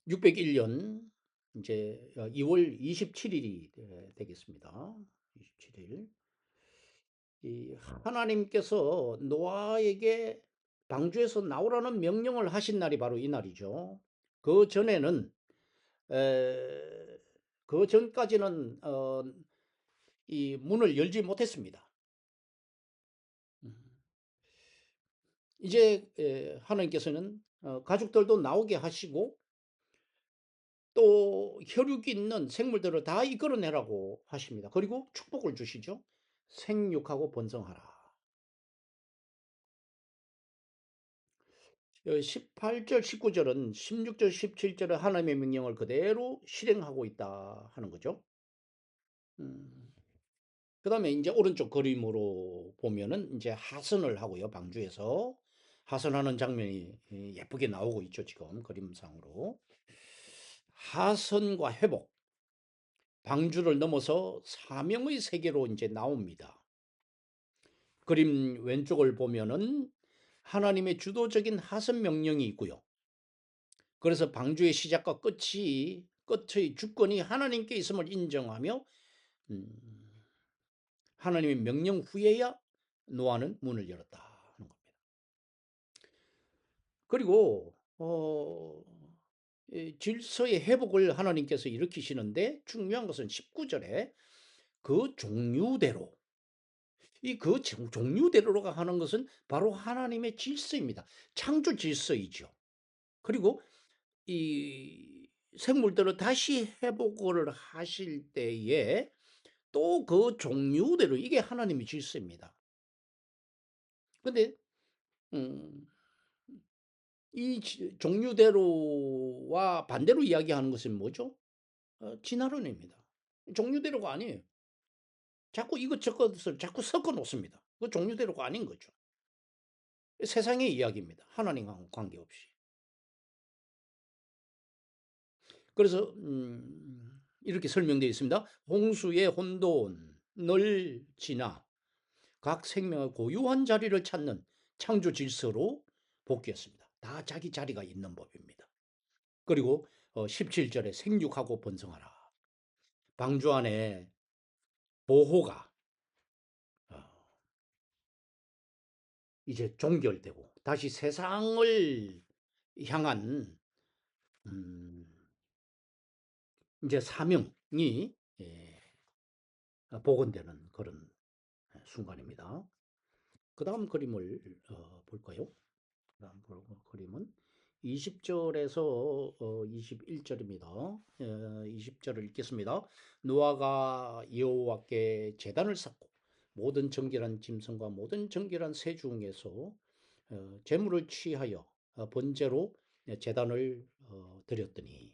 Speaker 1: 601년 이제 2월 27일이 되겠습니다. 27일. 이 하나님께서 노아에게 방주에서 나오라는 명령을 하신 날이 바로 이 날이죠. 그 전에는 그 전까지는 이 문을 열지 못했습니다. 이제 하나님께서는 가족들도 나오게 하시고 또 혈육이 있는 생물들을 다 이끌어내라고 하십니다. 그리고 축복을 주시죠. 생육하고 번성하라. 18절, 19절은 16절, 17절의 하나님의 명령을 그대로 실행하고 있다 하는 거죠. 그 다음에 이제 오른쪽 그림으로 보면은 이제 하선을 하고요. 방주에서 하선하는 장면이 예쁘게 나오고 있죠. 지금 그림상으로. 하선과 회복, 방주를 넘어서 사명의 세계로 이제 나옵니다. 그림 왼쪽을 보면은 하나님의 주도적인 하선 명령이 있고요. 그래서 방주의 시작과 끝의 주권이 하나님께 있음을 인정하며 하나님의 명령 후에야 노아는 문을 열었다 하는 겁니다. 그리고 질서의 회복을 하나님께서 일으키시는데 중요한 것은 19절에 그 종류대로 그 종류대로가 하는 것은 바로 하나님의 질서입니다. 창조 질서이죠. 그리고 이 생물들을 다시 회복을 하실 때에 또 그 종류대로 이게 하나님의 질서입니다. 근데 이 종류대로와 반대로 이야기하는 것은 뭐죠? 진화론입니다. 종류대로가 아니에요. 자꾸 이것저것을 자꾸 섞어 놓습니다. 그 종류대로가 아닌 거죠. 세상의 이야기입니다. 하나님과 관계없이. 그래서 이렇게 설명되어 있습니다. 홍수의 혼돈을 지나 각 생명의 고유한 자리를 찾는 창조 질서로 복귀했습니다. 다 자기 자리가 있는 법입니다. 그리고 17절에 생육하고 번성하라. 방주 안에 보호가 어, 이제 종결되고 다시 세상을 향한 음, 이제 사명이 예, 복원되는 그런 순간입니다. 그 다음 그림을 볼까요? 그 다음 그림은 20절에서 21절입니다. 20절을 읽겠습니다. 노아가 여호와께 제단을 쌓고 모든 정결한 짐승과 모든 정결한 새 중에서 제물을 취하여 번제로 제단을 드렸더니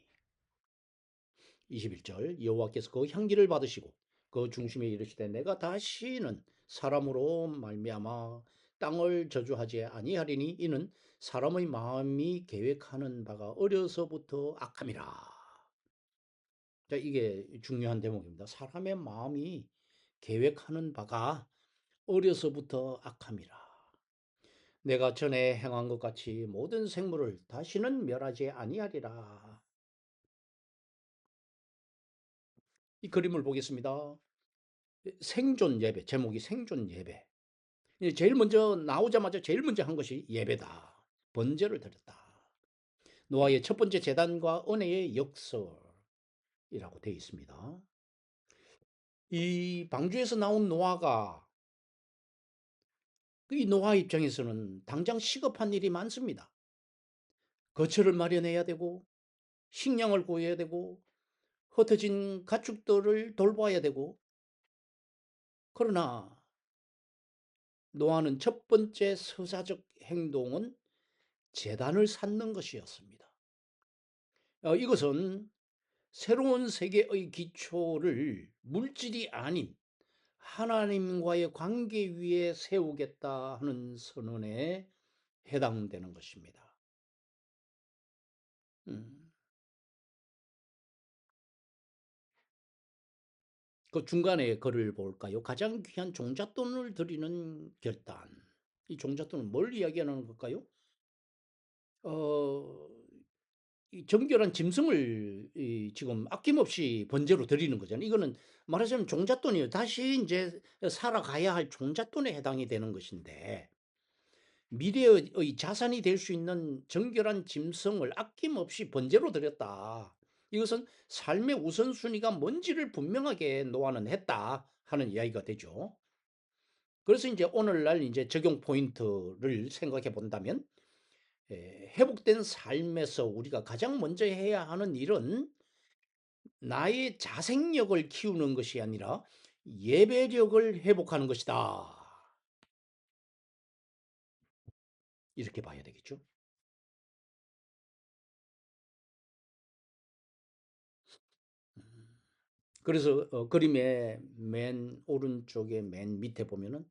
Speaker 1: 21절 여호와께서 그 향기를 받으시고 그 중심에 이르시되 내가 다시는 사람으로 말미암아 땅을 저주하지 아니하리니 이는 사람의 마음이 계획하는 바가 어려서부터 악함이라. 자, 이게 중요한 대목입니다. 사람의 마음이 계획하는 바가 어려서부터 악함이라. 내가 전에 행한 것 같이 모든 생물을 다시는 멸하지 아니하리라. 이 그림을 보겠습니다. 생존 예배, 제목이 생존 예배. 제일 먼저 나오자마자 제일 먼저 한 것이 예배다. 번제를 드렸다. 노아의 첫 번째 제단과 은혜의 역설이라고 되어 있습니다. 이 방주에서 나온 노아가 이 노아 입장에서는 당장 시급한 일이 많습니다. 거처를 마련해야 되고 식량을 구해야 되고 흩어진 가축들을 돌봐야 되고 그러나 노아는 첫 번째 서사적 행동은 제단을 쌓는 것이었습니다. 이것은 새로운 세계의 기초를 물질이 아닌 하나님과의 관계 위에 세우겠다 하는 선언에 해당되는 것입니다. 음, 그 중간에 글을 볼까요? 가장 귀한 종잣돈을 드리는 결단. 이 종잣돈은 뭘 이야기하는 걸까요? 어, 이 정결한 짐승을 지금 아낌없이 번제로 드리는 거잖아요. 이거는 말하자면 종잣돈이에요. 다시 이제 살아가야 할 종잣돈에 해당이 되는 것인데 미래의 자산이 될 수 있는 정결한 짐승을 아낌없이 번제로 드렸다. 이것은 삶의 우선순위가 뭔지를 분명하게 노아는 했다 하는 이야기가 되죠. 그래서 이제 오늘날 이제 적용 포인트를 생각해 본다면 회복된 삶에서 우리가 가장 먼저 해야 하는 일은 나의 자생력을 키우는 것이 아니라 예배력을 회복하는 것이다. 이렇게 봐야 되겠죠. 그래서 그림의 맨 오른쪽에 맨 밑에 보면은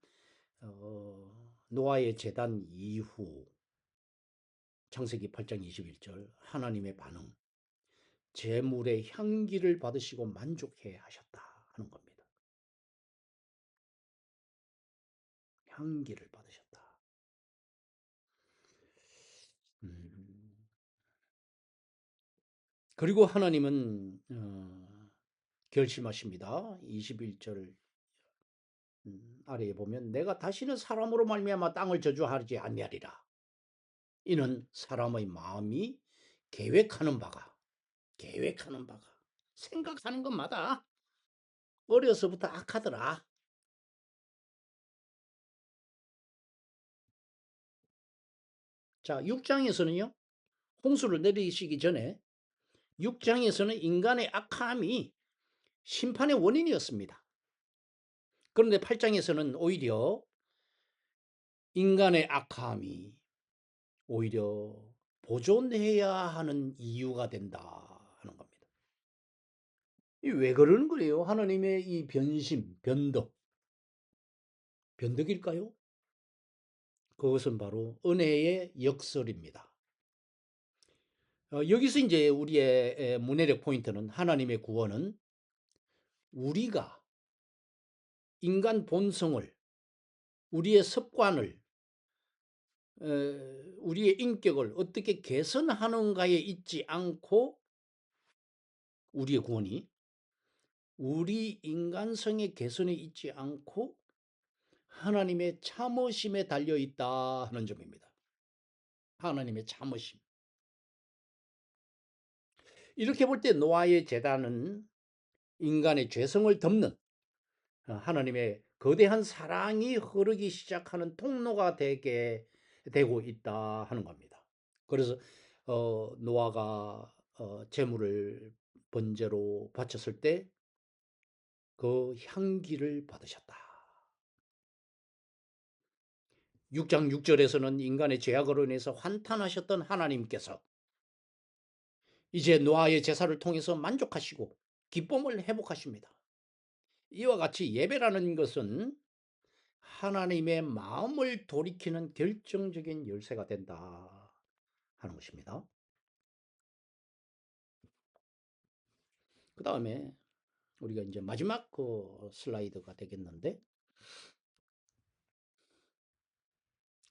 Speaker 1: 노아의 제단 이후 창세기 8장 21절 하나님의 반응 제물의 향기를 받으시고 만족해 하셨다 하는 겁니다. 향기를 받으셨다. 음. 그리고 하나님은 결심하십니다. 21절 아래에 보면 내가 다시는 사람으로 말미암아 땅을 저주하지 아니하리라. 이는 사람의 마음이 계획하는 바가 생각하는 것마다 어려서부터 악하더라. 자, 6장에서는요. 홍수를 내리시기 전에 6장에서는 인간의 악함이 심판의 원인이었습니다. 그런데 8장에서는 오히려 인간의 악함이 오히려 보존해야 하는 이유가 된다 하는 겁니다. 왜 그러는 거예요? 하나님의 이 변심, 변덕일까요? 그것은 바로 은혜의 역설입니다. 여기서 이제 우리의 문해력 포인트는 하나님의 구원은 우리가 인간 본성을, 우리의 습관을 우리의 인격을 어떻게 개선하는가에 있지 않고 우리의 구원이 우리 인간성의 개선에 있지 않고 하나님의 참으심에 달려 있다 하는 점입니다. 하나님의 참으심. 이렇게 볼 때 노아의 제단은 인간의 죄성을 덮는 하나님의 거대한 사랑이 흐르기 시작하는 통로가 되게 되고 있다 하는 겁니다. 그래서 노아가 제물을 번제로 바쳤을 때 그 향기를 받으셨다. 6장 6절에서는 인간의 죄악으로 인해서 환탄하셨던 하나님께서 이제 노아의 제사를 통해서 만족하시고 기쁨을 회복하십니다. 이와 같이 예배라는 것은 하나님의 마음을 돌이키는 결정적인 열쇠가 된다 하는 것입니다. 그 다음에 우리가 이제 마지막 그 슬라이드가 되겠는데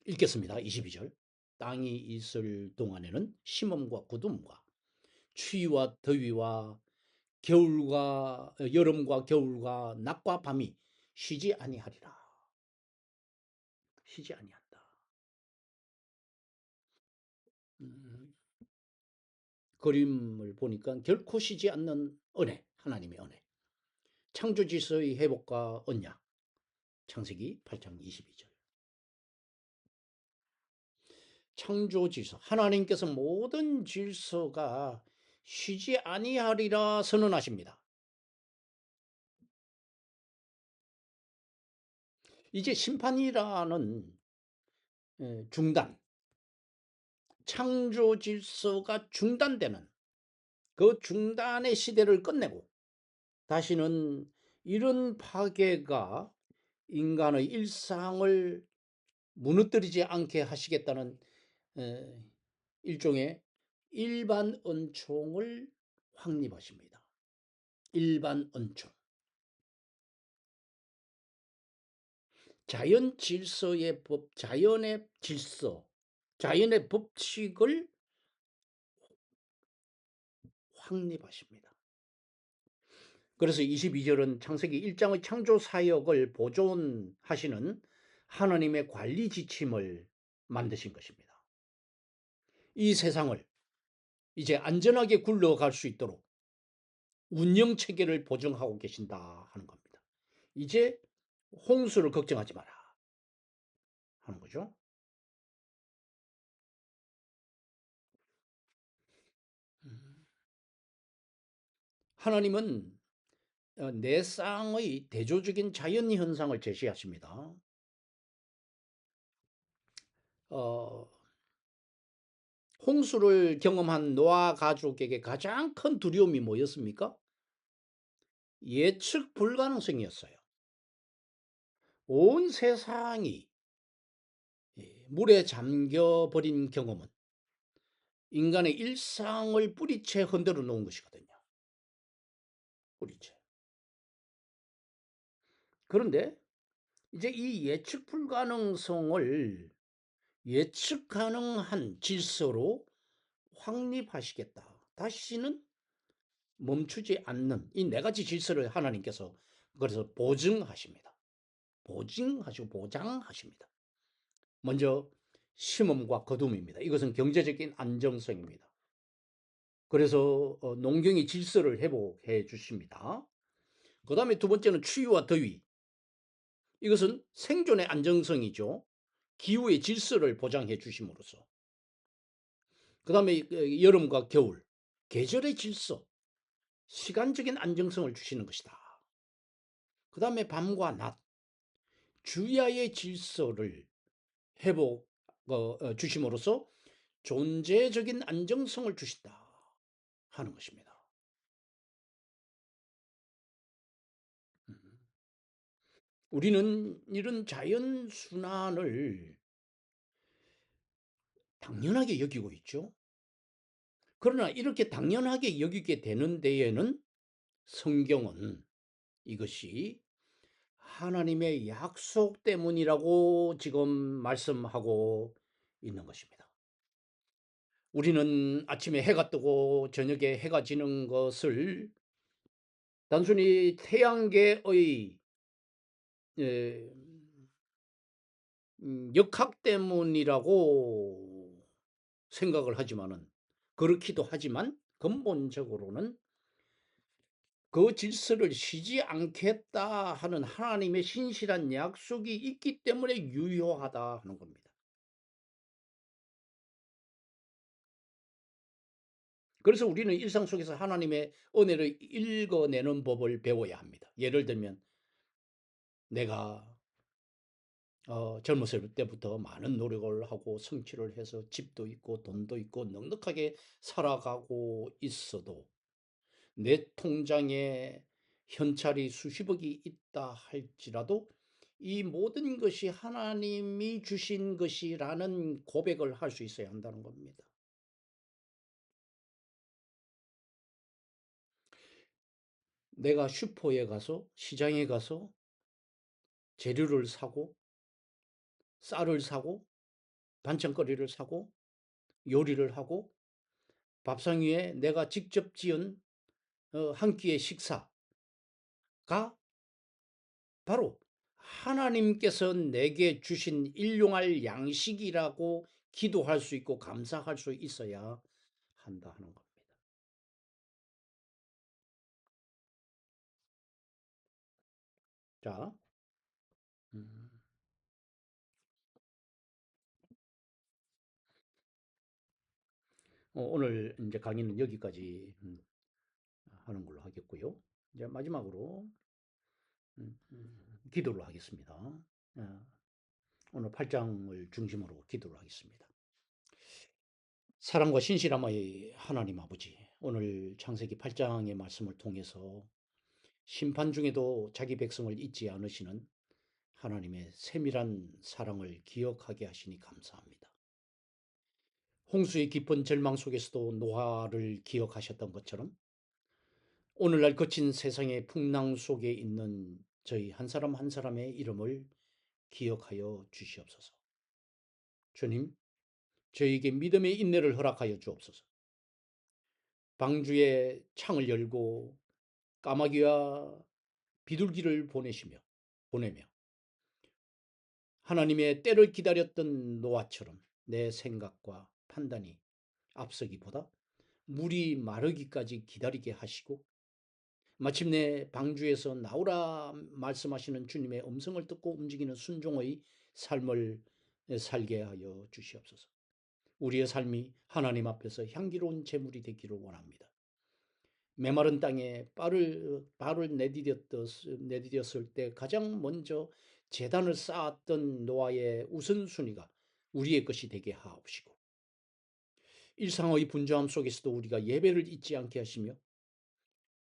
Speaker 1: 읽겠습니다. 22절. 땅이 있을 동안에는 심음과 거둠과 추위와 더위와 겨울과 여름과 겨울과 낮과 밤이 쉬지 아니하리라. 쉬지 아니한다. 그림을 보니까 결코 쉬지 않는 은혜, 하나님의 은혜. 창조 질서의 회복과 언약. 창세기 8장 22절. 창조 질서. 하나님께서 모든 질서가 쉬지 아니하리라 선언하십니다. 이제 심판이라는 중단, 창조 질서가 중단되는 그 중단의 시대를 끝내고 다시는 이런 파괴가 인간의 일상을 무너뜨리지 않게 하시겠다는 일종의 일반 은총을 확립하십니다. 일반 은총. 자연 질서의 법, 자연의 질서, 자연의 법칙을 확립하십니다. 그래서 22절은 창세기 1장의 창조 사역을 보존하시는 하나님의 관리 지침을 만드신 것입니다. 이 세상을 이제 안전하게 굴러갈 수 있도록 운영 체계를 보증하고 계신다 하는 겁니다. 이제 홍수를 걱정하지 마라 하는 거죠. 하나님은 내 쌍의 대조적인 자연 현상을 제시하십니다. 홍수를 경험한 노아 가족에게 가장 큰 두려움이 뭐였습니까? 예측 불가능성이었어요. 온 세상이 물에 잠겨버린 경험은 인간의 일상을 뿌리채 흔들어 놓은 것이거든요. 뿌리채. 그런데 이제 이 예측 불가능성을 예측 가능한 질서로 확립하시겠다. 다시는 멈추지 않는 이 네 가지 질서를 하나님께서 그래서 보증하십니다. 보증하시고 보장하십니다. 먼저 심음과 거둠입니다. 이것은 경제적인 안정성입니다. 그래서 농경의 질서를 회복해 주십니다. 그 다음에 두 번째는 추위와 더위. 이것은 생존의 안정성이죠. 기후의 질서를 보장해 주심으로써. 그 다음에 여름과 겨울, 계절의 질서, 시간적인 안정성을 주시는 것이다. 그 다음에 밤과 낮, 주야의 질서를 회복 주심으로써 존재적인 안정성을 주신다 하는 것입니다. 우리는 이런 자연 순환을 당연하게 여기고 있죠. 그러나 이렇게 당연하게 여기게 되는 데에는 성경은 이것이 하나님의 약속 때문이라고 지금 말씀하고 있는 것입니다. 우리는 아침에 해가 뜨고 저녁에 해가 지는 것을 단순히 태양계의 예, 역학 때문이라고 생각을 하지만은, 그렇기도 하지만 근본적으로는 그 질서를 쉬지 않겠다 하는 하나님의 신실한 약속이 있기 때문에 유효하다 하는 겁니다. 그래서 우리는 일상 속에서 하나님의 은혜를 읽어내는 법을 배워야 합니다. 예를 들면 내가 젊었을 때부터 많은 노력을 하고 성취를 해서 집도 있고 돈도 있고 넉넉하게 살아가고 있어도 내 통장에 현찰이 수십억이 있다 할지라도 이 모든 것이 하나님이 주신 것이라는 고백을 할 수 있어야 한다는 겁니다. 내가 슈퍼에 가서, 시장에 가서 재료를 사고 쌀을 사고 반찬거리를 사고 요리를 하고 밥상 위에 내가 직접 지은 한 끼의 식사가 바로 하나님께서 내게 주신 일용할 양식이라고 기도할 수 있고 감사할 수 있어야 한다 하는 겁니다. 자, 음, 오늘 이제 강의는 여기까지 하는 걸로 하겠고요. 이제 마지막으로 기도를 하겠습니다. 어, 오늘 8장을 중심으로 기도를 하겠습니다. 사랑과 신실함의 하나님 아버지, 오늘 창세기 8장의 말씀을 통해서 심판 중에도 자기 백성을 잊지 않으시는 하나님의 세밀한 사랑을 기억하게 하시니 감사합니다. 홍수의 깊은 절망 속에서도 노아를 기억하셨던 것처럼 오늘날 거친 세상의 풍랑 속에 있는 저희 한 사람 한 사람의 이름을 기억하여 주시옵소서. 주님, 저희에게 믿음의 인내를 허락하여 주옵소서. 방주에 창을 열고 까마귀와 비둘기를 보내며 하나님의 때를 기다렸던 노아처럼 내 생각과 판단이 앞서기보다 물이 마르기까지 기다리게 하시고 마침내 방주에서 나오라 말씀하시는 주님의 음성을 듣고 움직이는 순종의 삶을 살게 하여 주시옵소서. 우리의 삶이 하나님 앞에서 향기로운 제물이 되기를 원합니다. 메마른 땅에 발을 내디뎠을 때 가장 먼저 제단을 쌓았던 노아의 우선순위가 우리의 것이 되게 하옵시고 일상의 분주함 속에서도 우리가 예배를 잊지 않게 하시며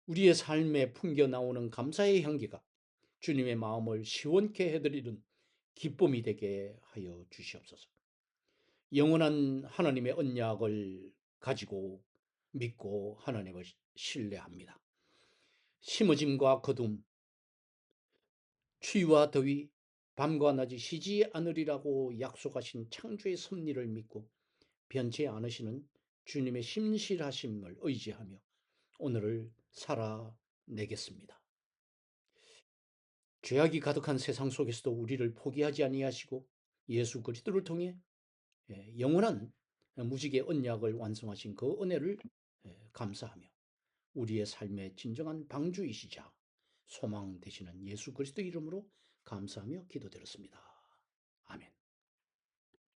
Speaker 1: 우리의 삶에 풍겨 나오는 감사의 향기가 주님의 마음을 시원케 해드리는 기쁨이 되게 하여 주시옵소서. 영원한 하나님의 언약을 가지고 믿고 하나님을 신뢰합니다. 심어짐과 거둠, 추위와 더위, 밤과 낮이 쉬지 않으리라고 약속하신 창조의 섭리를 믿고 변치 않으시는 주님의 심실하심을 의지하며 오늘을 살아내겠습니다. 죄악이 가득한 세상 속에서도 우리를 포기하지 아니하시고 예수 그리스도를 통해 영원한 무지개 언약을 완성하신 그 은혜를 감사하며 우리의 삶의 진정한 방주이시자 소망 되시는 예수 그리스도 이름으로 감사하며 기도드렸습니다.